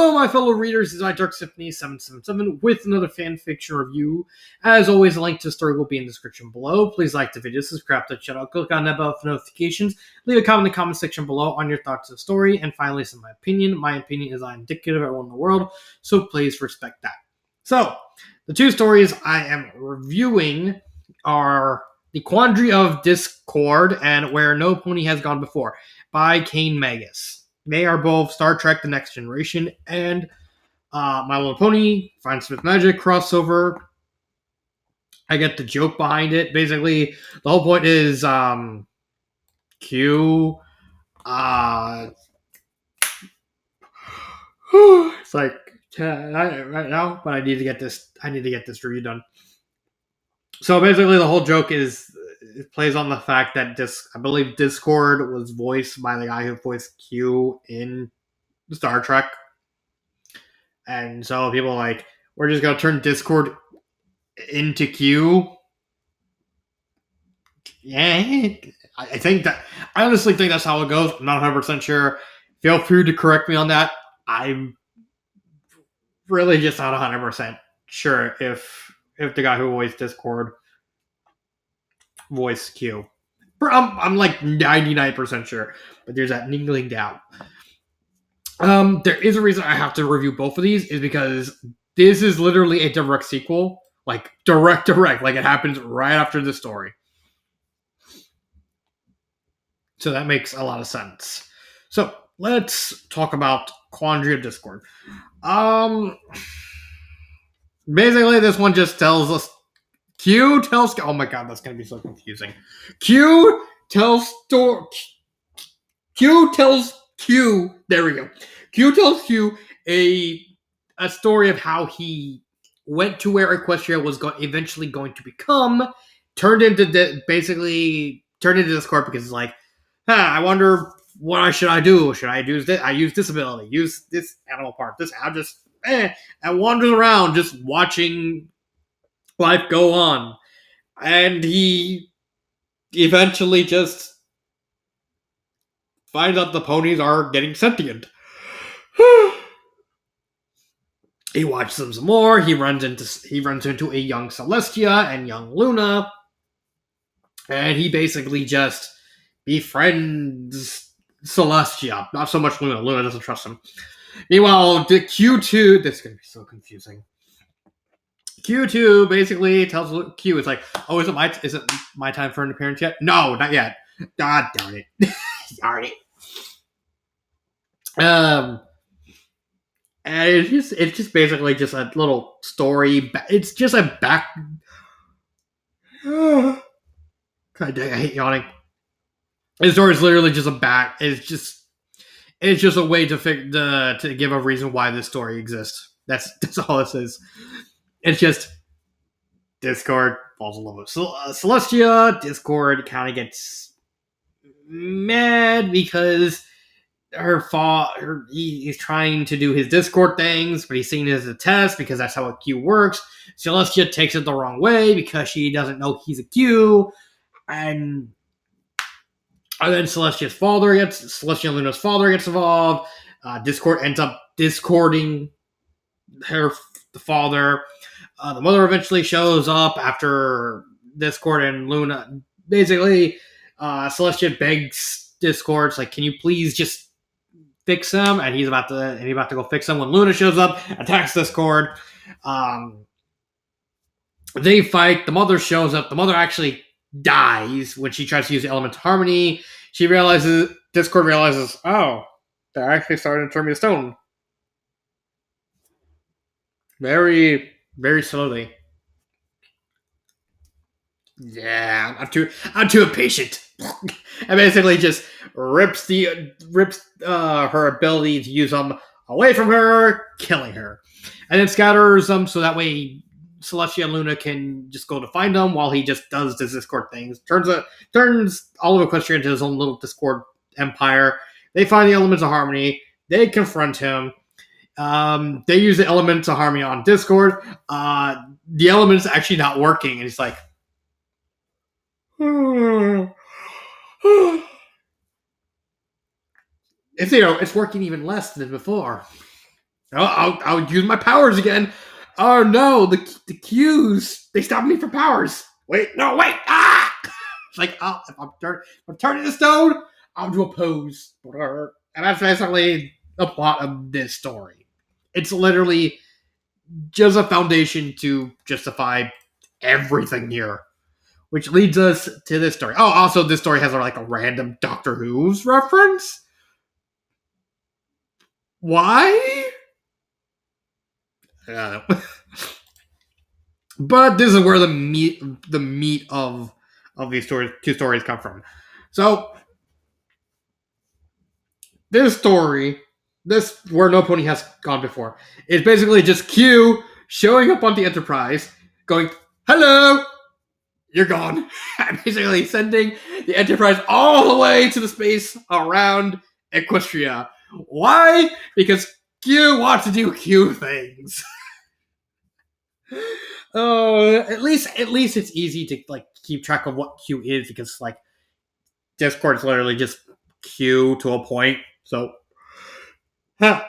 Hello, my fellow readers. This is Dark Symphony 777 with another fanfiction review. As always, a link to the story will be in the description below. Please like the video, subscribe to the channel, click on that bell for notifications, leave a comment in the comment section below on your thoughts on the story, and finally, some of my opinion. My opinion is not indicative of everyone in the world, so please respect that. So, the two stories I am reviewing are The Quandary of DisQord and Where Nopony Has Gone Before by Kane Magus. They are both Star Trek The Next Generation and My Little Pony, Find Smith Magic crossover. I get the joke behind it. Basically, the whole point is Q. It's like right now, but I need to get this review done. So basically, the whole joke is it plays on the fact that I believe DisQord was voiced by the guy who voiced Q in Star Trek. And so people are like, we're just going to turn DisQord into Q. Yeah, I honestly think that's how it goes. I'm not 100% sure. Feel free to correct me on that. I'm really just not 100% sure if the guy who voiced DisQord voiced Q. I'm like 99% sure, but there's that niggling doubt. There is a reason I have to review both of these, is because this is literally a direct sequel, like direct, like it happens right after the story. So that makes a lot of sense. So let's talk about Quandary of DisQord. Basically, this one just tells us Q tells. Oh my god, that's gonna be so confusing. Q tells Q. There we go. Q tells Q a story of how he went to where Equestria was eventually going to become. Turned into DisQord because it's like, I wonder what should I do? Should I use this? I use this ability. Use this animal part. I wander around just watching life go on, and he eventually just finds out the ponies are getting sentient. He watches them some more. He runs into a young Celestia and young Luna, and he basically just befriends Celestia. Not so much Luna. Luna doesn't trust him. Meanwhile, the Q2. This is gonna be so confusing. Q2 basically tells Q, it's like, oh, is it my time for an appearance yet? No, not yet. God darn it. Darn it. And it's just basically just a little story. It's just a back. God dang, I hate yawning. The story is literally just a back. It's just a way to give a reason why this story exists. That's all this is. It's just DisQord falls in love with Celestia. DisQord kind of gets mad because he's trying to do his DisQord things, but he's seeing it as a test because that's how a Q works. Celestia takes it the wrong way because she doesn't know he's a Q, and then Celestia and Luna's father gets involved. DisQord ends up discording the father. The mother eventually shows up after DisQord and Luna. Basically, Celestia begs DisQord, like, can you please just fix him? And he's about to go fix him when Luna shows up, attacks DisQord. They fight. The mother shows up. The mother actually dies when she tries to use the element of harmony. DisQord realizes, oh, they're actually starting to turn me to stone. Very, very slowly. Yeah, I'm too impatient. And basically just rips her ability to use them away from her, killing her, and then scatters them so that way Celestia and Luna can just go to find them while he just does the DisQord things. Turns all of Equestria into his own little DisQord empire. They find the elements of harmony. They confront him. They use the elements of harmony on DisQord. The element's actually not working, and he's like, it's working even less than before. I'll use my powers again. Oh no, the cues, they stopped me from powers. Wait, no, wait, ah! It's like, oh, if I'm turning the stone, I'll do a pose. And that's basically the plot of this story. It's literally just a foundation to justify everything here. Which leads us to this story. Oh, also, this story has like a random Doctor Who's reference. Why? I don't know. But this is where the meat of these two stories come from. So this story, this where Nopony has gone before, is basically just Q showing up on the Enterprise, going, "Hello, you're gone," and basically sending the Enterprise all the way to the space around Equestria. Why? Because Q wants to do Q things. Oh, at least it's easy to like keep track of what Q is because like DisQord is literally just Q to a point. So, huh.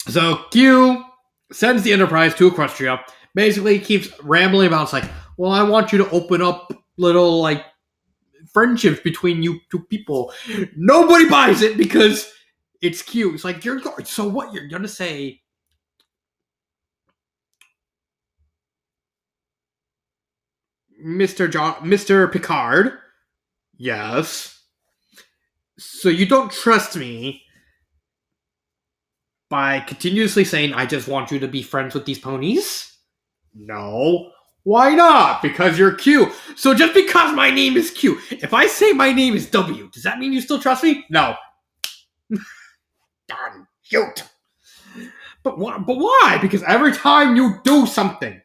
So Q sends the Enterprise to Equestria. Basically, keeps rambling about. It's like, well, I want you to open up little like friendships between you two people. Nobody buys it because it's Q. It's like you're so what you're gonna say. Mr. Picard. Yes. So you don't trust me by continuously saying, I just want you to be friends with these ponies? No. Why not? Because you're Q. So just because my name is Q, if I say my name is W, does that mean you still trust me? No. Darn, shoot. But why? Because every time you do something,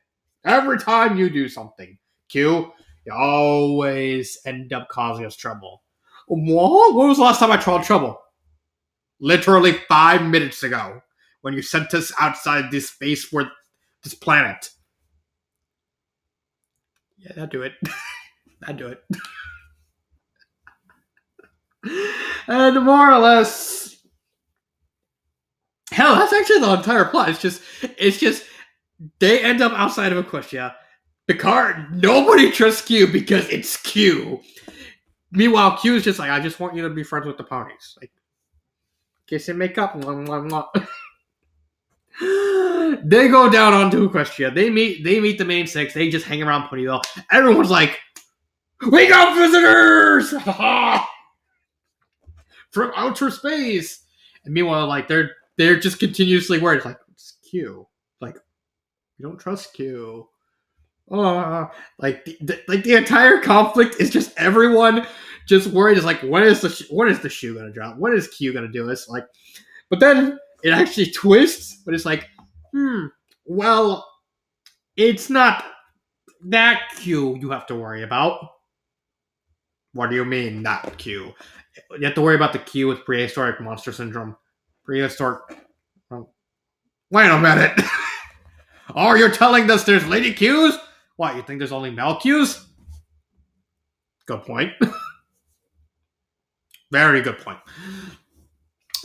Q, you always end up causing us trouble. What? When was the last time I caused trouble? Literally 5 minutes ago, when you sent us outside this space for this planet. Yeah, that'd do it. That'd do it. And more or less, hell, that's actually the entire plot. It's just they end up outside of Equestria. Picard, nobody trusts Q because it's Q. Meanwhile, Q is just like, I just want you to be friends with the ponies. Like, kiss and make up. Mwah, mwah, mwah. They go down onto Equestria. They meet the main six. They just hang around Ponyville. Everyone's like, "We got visitors!" From outer space. And meanwhile, like they're just continuously worried. It's like, it's Q. Like, you don't trust Q. Like the entire conflict is just everyone just worried. It's like, when is the shoe gonna drop? When is Q gonna do this? Like, but then it actually twists. But it's like, well, it's not that Q you have to worry about. What do you mean, not Q? You have to worry about the Q with prehistoric monster syndrome. Prehistoric. Oh. Wait a minute. Oh, you're telling us there's lady Qs? What, you think there's only male Qs? Good point. Very good point.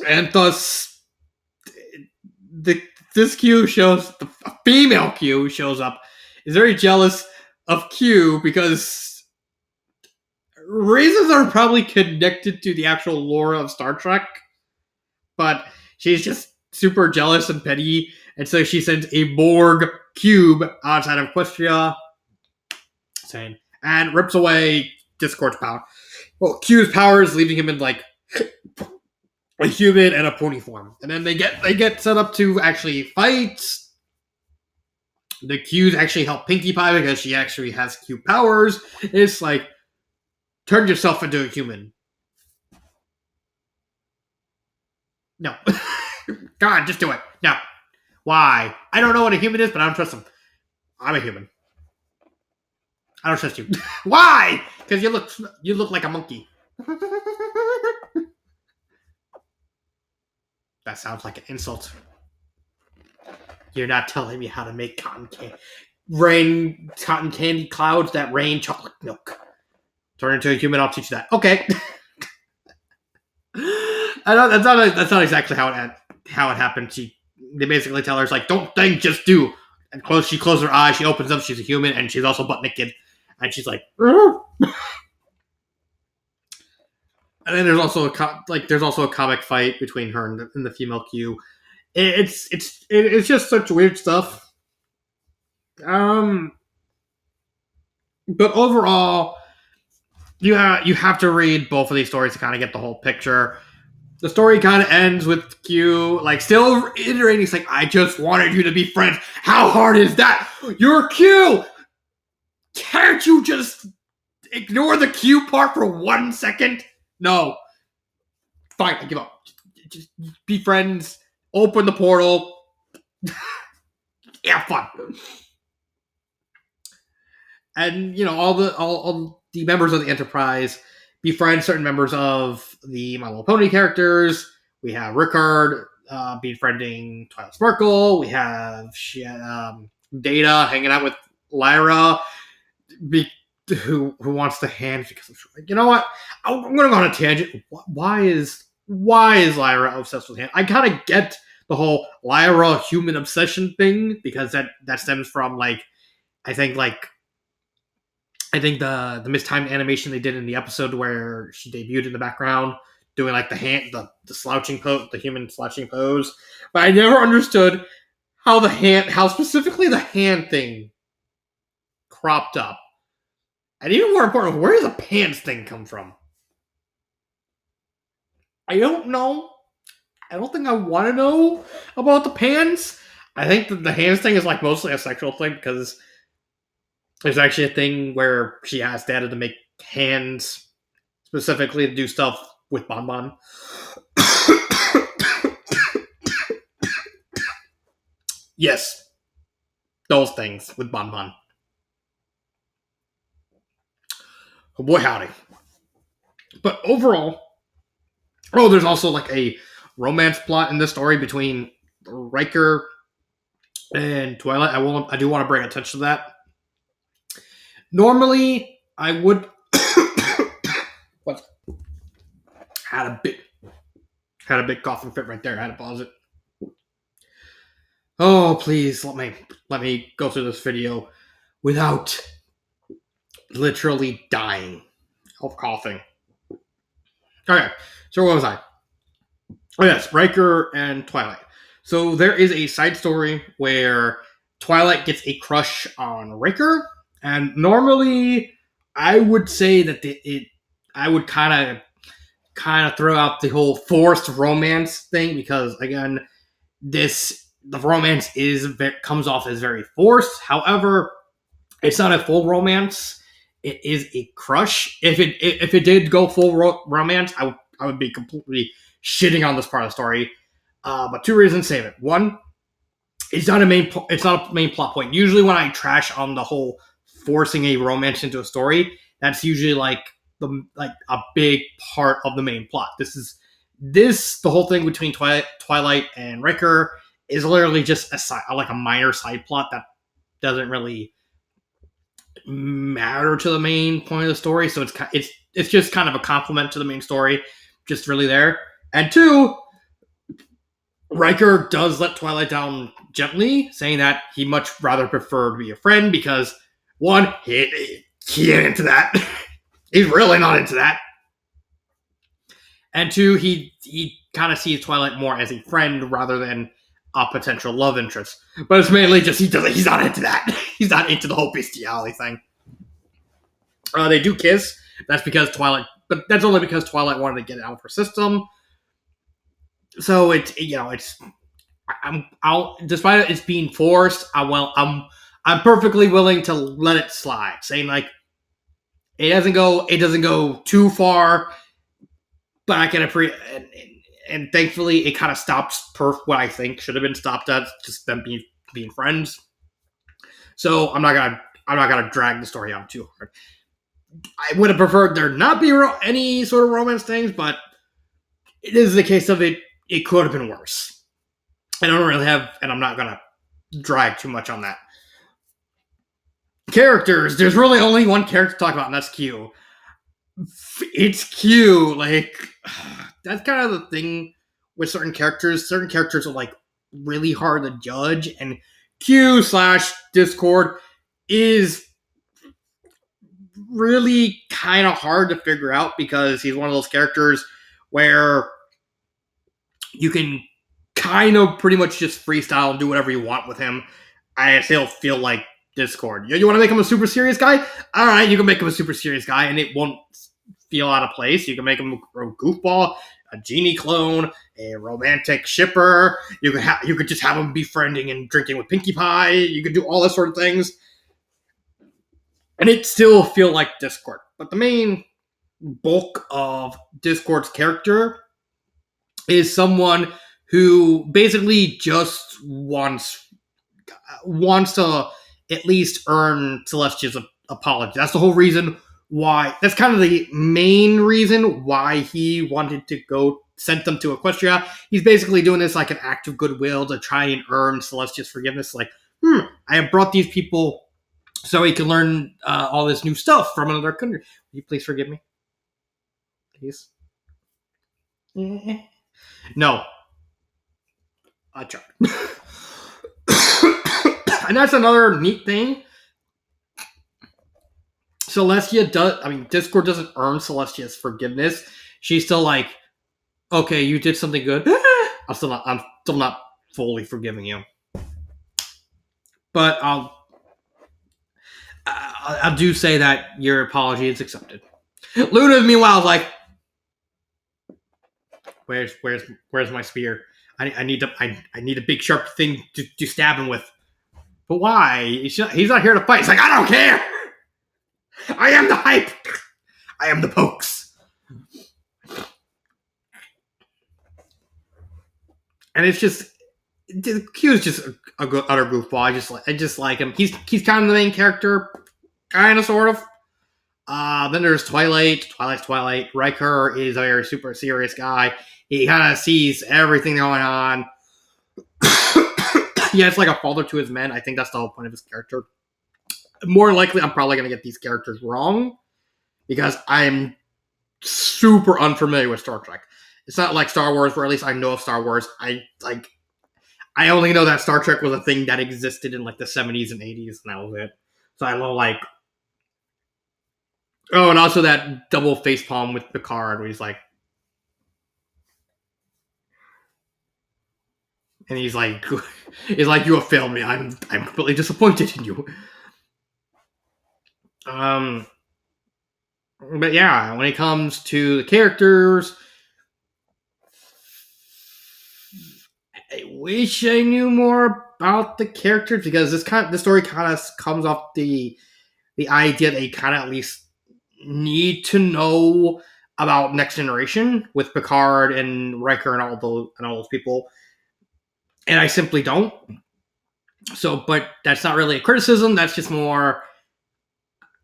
And thus, this Q shows, the female Q shows up, is very jealous of Q because reasons are probably connected to the actual lore of Star Trek, but she's just super jealous and petty, and so she sends a Borg cube outside of Equestria, and rips away DisQord's power. Well, Q's powers, leaving him in like a human and a pony form, and then they get set up to actually fight. The Qs actually help Pinkie Pie because she actually has Q powers. It's like, turn yourself into a human. No. God, just do it. No. Why? I don't know what a human is, but I don't trust him. I'm a human. I don't trust you. Why? Because you look like a monkey. That sounds like an insult. You're not telling me how to make cotton candy clouds that rain chocolate milk. Turn into a human, I'll teach you that. Okay. That's not exactly how it happened. They basically tell her, it's like, don't think, just do. And she closes her eyes, she opens up, she's a human, and she's also butt naked, and she's like, "Rrr." And then there's also a comic fight between her and the female Q. It's just such weird stuff. But overall, you have to read both of these stories to kind of get the whole picture. The story kind of ends with Q like still reiterating, it's like, I just wanted you to be friends. How hard is that? You're Q. Can't you just ignore the Q part for 1 second? No. Fine, I give up. Just be friends. Open the portal. Yeah, fun. And all the members of the Enterprise befriend certain members of the My Little Pony characters. We have Rickard befriending Twilight Sparkle. We have Data hanging out with Lyra, who wants the hand because you know what? I'm going to go on a tangent. Why is Lyra obsessed with hand? I kind of get the whole Lyra human obsession thing because that stems from I think the mistimed animation they did in the episode where she debuted in the background doing the slouching pose, the human slouching pose. But I never understood how specifically the hand thing cropped up. And even more important, where does the pants thing come from? I don't know. I don't think I want to know about the pants. I think that the hands thing is mostly a sexual thing because there's actually a thing where she asked Data to make hands specifically to do stuff with Bon Bon. Yes. Those things with Bon Bon. Oh boy, howdy. But overall, there's also a romance plot in this story between Riker and Twilight. I do want to bring attention to that. Normally, I would what had a big coughing fit right there. I had to pause it. Oh, please let me go through this video without literally dying of coughing. Okay, so where was I? Oh yes, Riker and Twilight. So there is a side story where Twilight gets a crush on Riker, and normally I would say that I would kind of throw out the whole forced romance thing because again, the romance comes off as very forced. However, it's not a full romance. It is a crush. If it did go full romance, I would be completely shitting on this part of the story. But two reasons save it. One, it's not a main plot point. Usually, when I trash on the whole forcing a romance into a story, that's usually a big part of the main plot. The whole thing between Twilight and Riker is literally just a minor side plot that doesn't really matter to the main point of the story. So it's just kind of a compliment to the main story, just really there. And two, Riker does let Twilight down gently, saying that he much rather prefer to be a friend because one, he ain't into that. He's really not into that. And two, he kind of sees Twilight more as a friend rather than a potential love interest. But it's mainly just he's not into that. He's not into the whole bestiality thing. They do kiss. That's only because Twilight wanted to get it out of her system. So despite it's being forced, I'm perfectly willing to let it slide, saying it doesn't go too far, but I can appreciate. And thankfully, it kind of stops what I think should have been stopped at, just them being friends. So I'm not gonna drag the story out too hard. I would have preferred there not be any sort of romance things, but it is the case of it. It could have been worse. I don't really have, and I'm not gonna drag too much on that. Characters. There's really only one character to talk about, and that's Q. It's Q. that's kind of the thing with certain characters. Certain characters are like really hard to judge, and Q/DisQord is really kind of hard to figure out because he's one of those characters where you can kind of pretty much just freestyle and do whatever you want with him. I still feel like DisQord. You want to make him a super serious guy? All right, you can make him a super serious guy, and it won't feel out of place. You can make him a goofball, a genie clone, a romantic shipper. You could just have him befriending and drinking with Pinkie Pie. You could do all this sort of things, and it still feel like DisQord. But the main bulk of DisQord's character is someone who basically just wants to at least earn Celestia's apology. That's the whole reason why. That's kind of the main reason why he wanted to go sent them to Equestria. He's basically doing this like an act of goodwill to try and earn Celestia's forgiveness. Like, I have brought these people so he can learn all this new stuff from another country. Will you please forgive me? Please? No. I tried. And that's another neat thing. Celestia DisQord doesn't earn Celestia's forgiveness. She's still like, okay, you did something good. I'm still not fully forgiving you. But I do say that your apology is accepted. Luna, meanwhile, is like, where's my spear? I need a big sharp thing to stab him with. But why? He's not here to fight. He's like, I don't care. I am the hype. I am the pokes. And it's just, Q is just a good, utter goofball. I just like him. He's kind of the main character, kind of, sort of. Then there's Twilight. Riker is a very super serious guy. He kind of sees everything going on. He has like a father to his men. I think that's the whole point of his character. More likely, I'm probably going to get these characters wrong because I'm super unfamiliar with Star Trek. It's not like Star Wars, where at least I know of Star Wars. I only know that Star Trek was a thing that existed in like the 70s and 80s, and that was it. So I know like, oh, and also that double facepalm with Picard, where he's like, and he's like, you have failed me. I'm completely disappointed in you. But yeah, when it comes to the characters, I wish I knew more about the characters because this story kind of comes off the idea that you kind of at least need to know about Next Generation with Picard and Riker and all those people, and I simply don't. So, but that's not really a criticism. That's just more,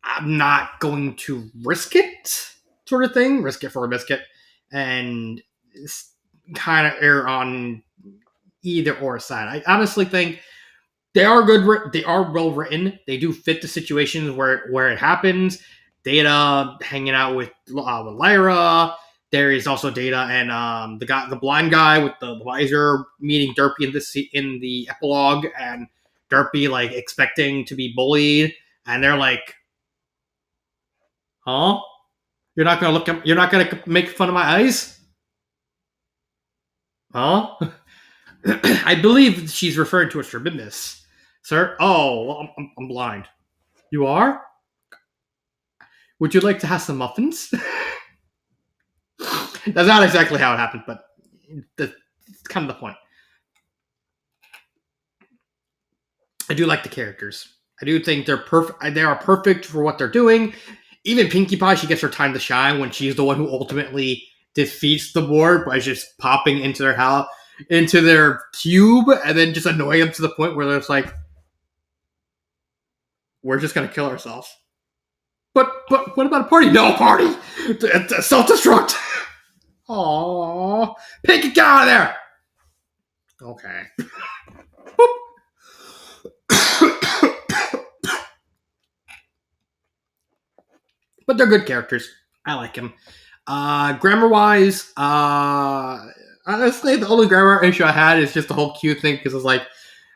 I'm not going to risk it, sort of thing. Risk it for a biscuit, and kind of err on either or side. I honestly think they are good. They are well written. They do fit the situations where it happens. Data hanging out with Lyra. There is also Data and the blind guy with the visor meeting Derpy in the epilogue, and Derpy like expecting to be bullied, and they're like, "Huh? You're not gonna make fun of my eyes? Huh?" I believe she's referring to a strabismus, sir. Oh, well, I'm blind. You are? Would you like to have some muffins? That's not exactly how it happened, but that's kind of the point. I do like the characters. I do think they're perfect. They are perfect for what they're doing. Even Pinkie Pie, she gets her time to shine when she's the one who ultimately defeats the board by just popping into their house, into their cube, and then just annoying them to the point where they're like, "We're just gonna kill ourselves." But what about a party? No party. Self-destruct. Aww, Pinkie, get out of there. Okay. But they're good characters. I like him. Grammar-wise, honestly, the only grammar issue I had is just the whole Q thing, because it's like,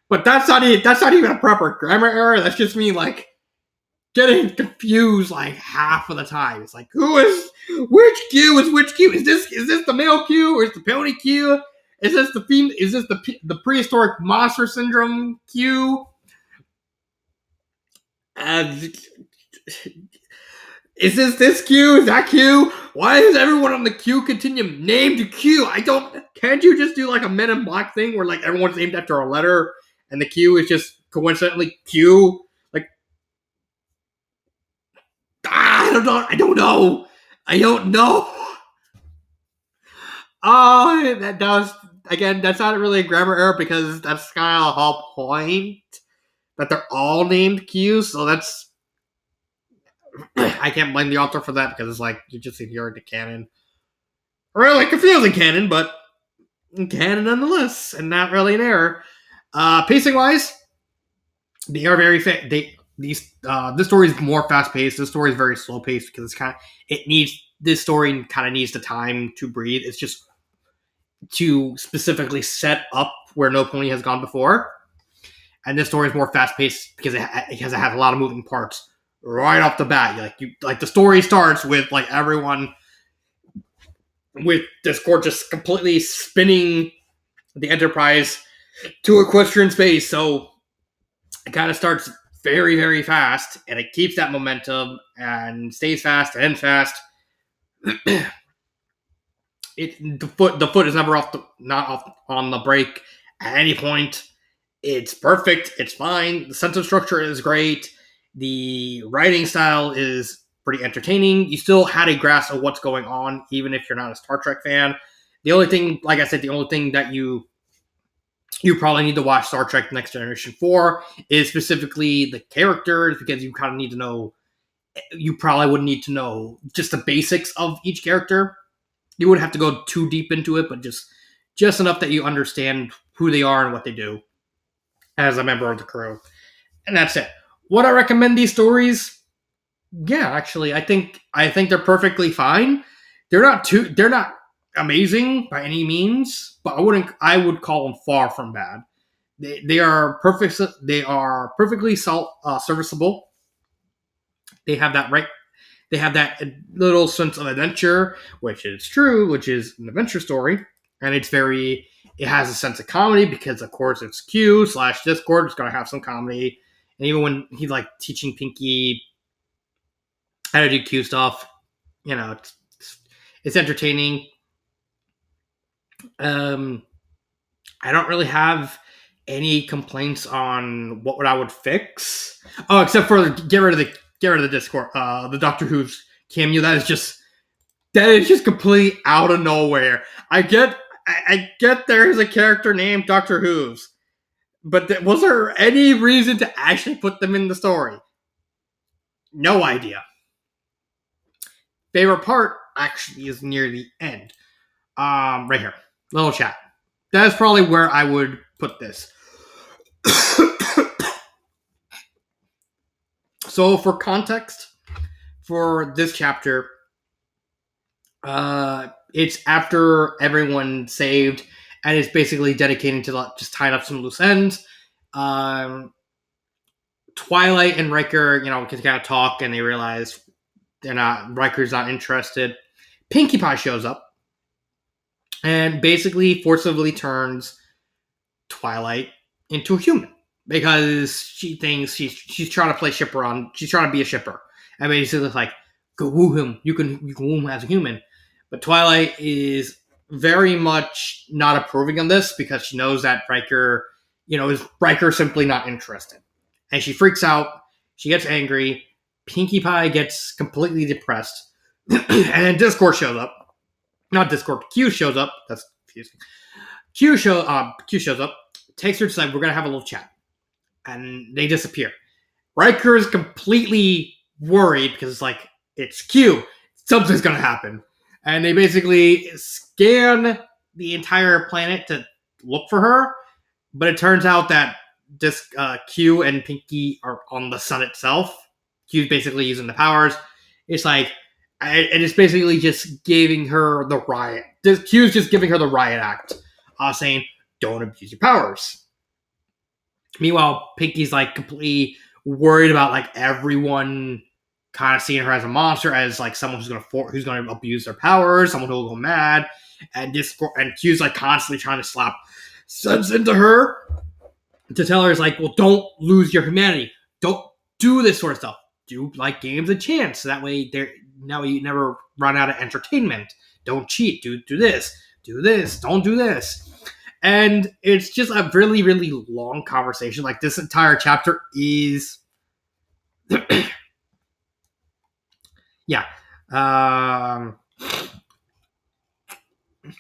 but that's not even a proper grammar error. That's just me, like, getting confused like half of the time. It's like, which Q is which Q? Is this the male Q or is the pony Q? Is this the female? Is this the prehistoric monster syndrome Q? Is this Q? Is that Q? Why is everyone on the Q continuum named Q? Can't you just do like a Men in Black thing where like everyone's named after a letter and the Q is just coincidentally Q? Like, I don't know. I don't know. Oh, that does, again, that's not really a grammar error because that's kind of the whole point that they're all named Q. So that's, I can't blame the author for that because it's like you just ignored the canon. Really confusing canon, but canon nonetheless, and not really an error. Pacing wise, they are very this story is more fast paced. This story is very slow paced because this story kind of needs the time to breathe. It's just to specifically set up where Nopony has gone before, and this story is more fast paced because it has a lot of moving parts right off the bat. Like the story starts with like everyone with DisQord just completely spinning the Enterprise to equestrian space. So it kind of starts very, very fast, and it keeps that momentum and stays fast and ends fast. The foot is never not off on the brake at any point. It's perfect. It's fine. The sentence structure is great. The writing style is pretty entertaining. You still had a grasp of what's going on, even if you're not a Star Trek fan. The only thing, like I said, the only thing that you probably need to watch Star Trek Next Generation for is specifically the characters, because you kind of need to know, you probably would need to know just the basics of each character. You wouldn't have to go too deep into it, but just enough that you understand who they are and what they do as a member of the crew. And that's it. Would I recommend these stories? Yeah, actually, I think they're perfectly fine. They're not amazing by any means, but I would call them far from bad. They are perfect. They are perfectly serviceable. They have that right. They have that little sense of adventure, which is true, which is an adventure story, and it has a sense of comedy because, of course, it's Q/DisQord. It's going to have some comedy, and even when he's like teaching Pinky how to do Q stuff, it's entertaining. I don't really have any complaints on what I would fix. Oh, except for get rid of the DisQord, the Doctor Who's cameo. That is just completely out of nowhere. I get there is a character named Doctor Who's, but was there any reason to actually put them in the story? No idea. Favorite part actually is near the end. Right here, little chat. That is probably where I would put this. So, for context, for this chapter, it's after everyone saved, and it's basically dedicated to just tying up some loose ends. Twilight and Riker, can kind of talk, and they realize Riker's not interested. Pinkie Pie shows up and basically forcibly turns Twilight into a human because she thinks she's trying to play shipper she's trying to be a shipper, and basically it's like, go woo him, you can woo him as a human. But Twilight is very much not approving of this because she knows that Riker is simply not interested, and she freaks out. She gets angry. Pinkie Pie gets completely depressed, and then DisQord shows up. Not DisQord. Q shows up. That's confusing. Q shows up, takes her to side. We're gonna have a little chat, and they disappear. Riker is completely worried because it's like, it's Q. Something's gonna happen, and they basically scan the entire planet to look for her. But it turns out that Q and Pinky are on the sun itself. Q's basically using the powers. It's like, And it's basically just giving her the riot. Q's just giving her the riot act, saying, "Don't abuse your powers." Meanwhile, Pinky's like completely worried about like everyone kind of seeing her as a monster, as like someone who's gonna abuse their powers, someone who will go mad, and DisQord and Q's like constantly trying to slap sense into her to tell her is like, well, don't lose your humanity, don't do this sort of stuff, do like games a chance, so that way now you never run out of entertainment. Don't cheat, do this, don't do this. And it's just a really, really long conversation. Like this entire chapter is, yeah,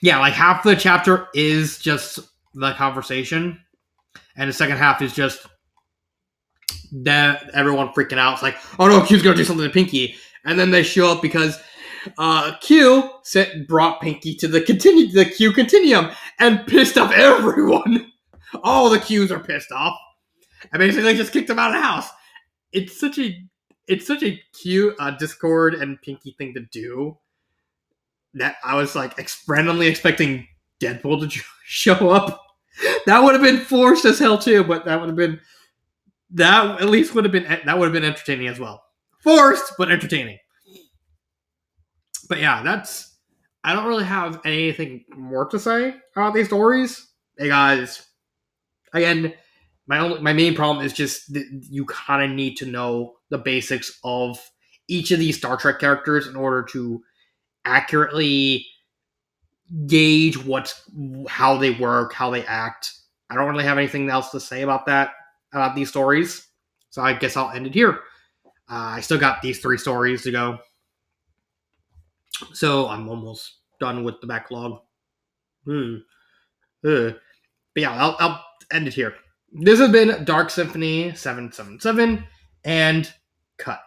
yeah. Like half the chapter is just the conversation, and the second half is just that everyone freaking out. It's like, oh no, Q's gonna do something to Pinky, and then they show up because Q brought Pinky to the Q Continuum and pissed off everyone. All the Qs are pissed off. And basically just kicked him out of the house. It's such a cute DisQord and Pinky thing to do that I was like randomly expecting Deadpool to show up. That would have been forced as hell too, but that would have been entertaining as well. Forced, but entertaining. But yeah, I don't really have anything more to say about these stories. Hey guys, again, my main problem is just that you kind of need to know the basics of each of these Star Trek characters in order to accurately gauge how they work, how they act. I don't really have anything else to say about these stories, so I guess I'll end it here. I still got these 3 stories to go, so I'm almost done with the backlog. But yeah, I'll end it here. This has been Dark Symphony 777, and cut.